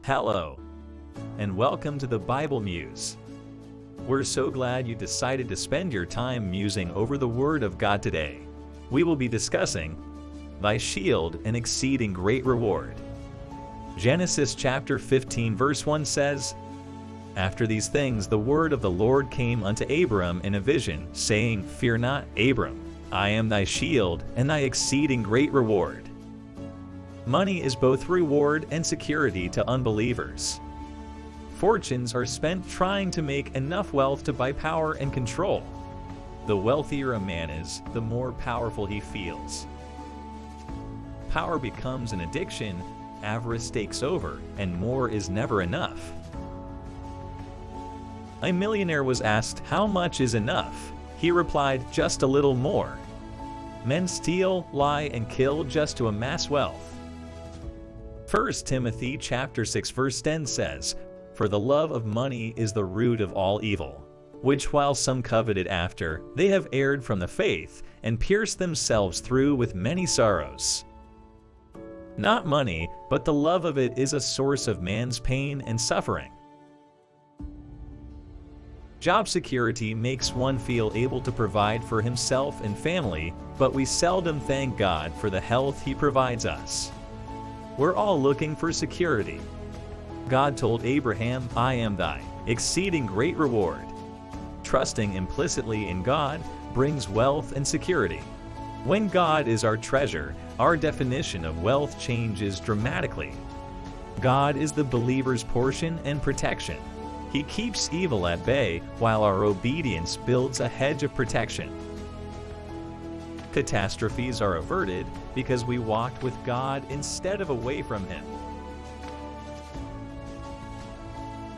Hello, and welcome to the Bible Muse. We're so glad you decided to spend your time musing over the Word of God today. We will be discussing Thy Shield and Exceeding Great Reward. Genesis chapter 15 verse 1 says, After these things the word of the Lord came unto Abram in a vision, saying, Fear not, Abram, I am thy shield and thy exceeding great reward. Money is both reward and security to unbelievers. Fortunes are spent trying to make enough wealth to buy power and control. The wealthier a man is, the more powerful he feels. Power becomes an addiction, avarice takes over, and more is never enough. A millionaire was asked, How much is enough? He replied, Just a little more. Men steal, lie, and kill just to amass wealth. 1 Timothy chapter 6 verse 10 says, For the love of money is the root of all evil, which while some coveted after, they have erred from the faith, and pierced themselves through with many sorrows. Not money, but the love of it is a source of man's pain and suffering. Job security makes one feel able to provide for himself and family, but we seldom thank God for the health He provides us. We're all looking for security. God told Abraham, I am thy exceeding great reward. Trusting implicitly in God brings wealth and security. When God is our treasure, our definition of wealth changes dramatically. God is the believer's portion and protection. He keeps evil at bay while our obedience builds a hedge of protection. Catastrophes are averted because we walked with God instead of away from Him.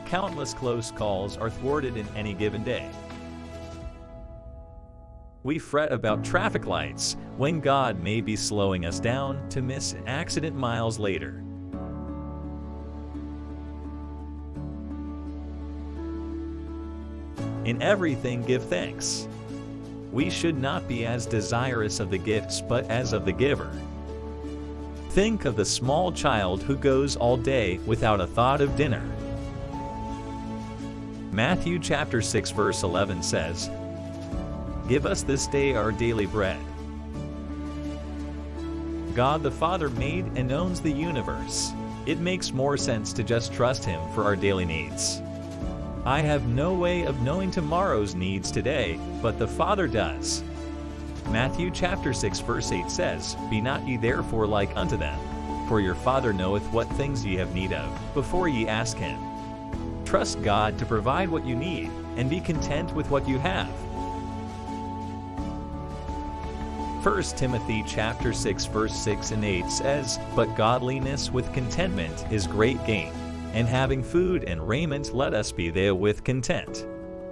Countless close calls are thwarted in any given day. We fret about traffic lights when God may be slowing us down to miss an accident miles later. In everything give thanks. We should not be as desirous of the gifts but as of the giver. Think of the small child who goes all day without a thought of dinner. Matthew chapter 6 verse 11 says, Give us this day our daily bread. God the Father made and owns the universe. It makes more sense to just trust Him for our daily needs. I have no way of knowing tomorrow's needs today, but the Father does. Matthew chapter 6 verse 8 says, Be not ye therefore like unto them, for your Father knoweth what things ye have need of, before ye ask Him. Trust God to provide what you need, and be content with what you have. 1 Timothy chapter 6 verse 6 and 8 says, But godliness with contentment is great gain, and having food and raiment let us be therewith content.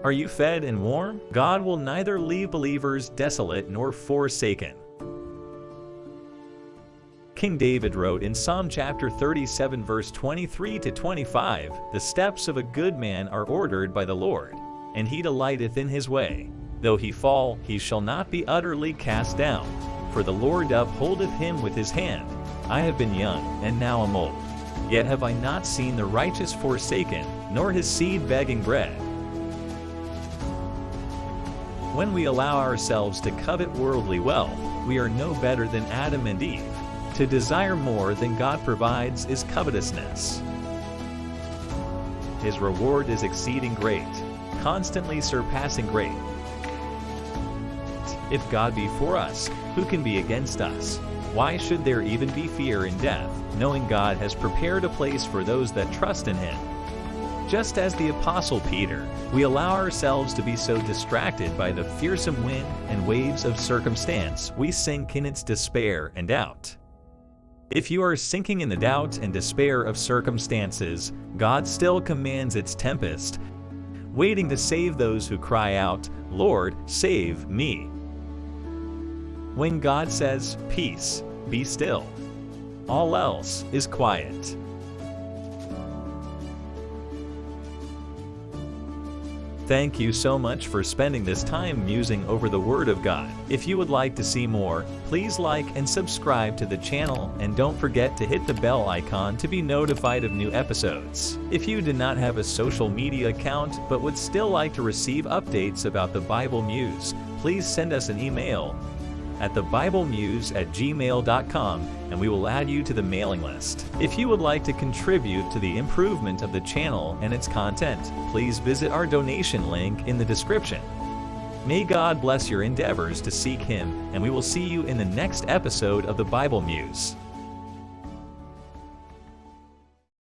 Are you fed and warm? God will neither leave believers desolate nor forsaken. King David wrote in Psalm chapter 37 verse 23 to 25, The steps of a good man are ordered by the Lord, and he delighteth in his way. Though he fall, he shall not be utterly cast down, for the Lord upholdeth him with his hand. I have been young, and now am old. Yet have I not seen the righteous forsaken, nor his seed begging bread. When we allow ourselves to covet worldly wealth, we are no better than Adam and Eve. To desire more than God provides is covetousness. His reward is exceeding great, constantly surpassing great. If God be for us, who can be against us? Why should there even be fear in death, knowing God has prepared a place for those that trust in Him? Just as the Apostle Peter, we allow ourselves to be so distracted by the fearsome wind and waves of circumstance, we sink in its despair and doubt. If you are sinking in the doubt and despair of circumstances, God still commands its tempest, waiting to save those who cry out, Lord, save me. When God says, Peace, be still, all else is quiet. Thank you so much for spending this time musing over the Word of God. If you would like to see more, please like and subscribe to the channel, and don't forget to hit the bell icon to be notified of new episodes. If you do not have a social media account but would still like to receive updates about the Bible Muse, please send us an email at thebiblemuse@gmail.com, and we will add you to the mailing list. If you would like to contribute to the improvement of the channel and its content, please visit our donation link in the description. May God bless your endeavors to seek Him, and we will see you in the next episode of the Bible Muse.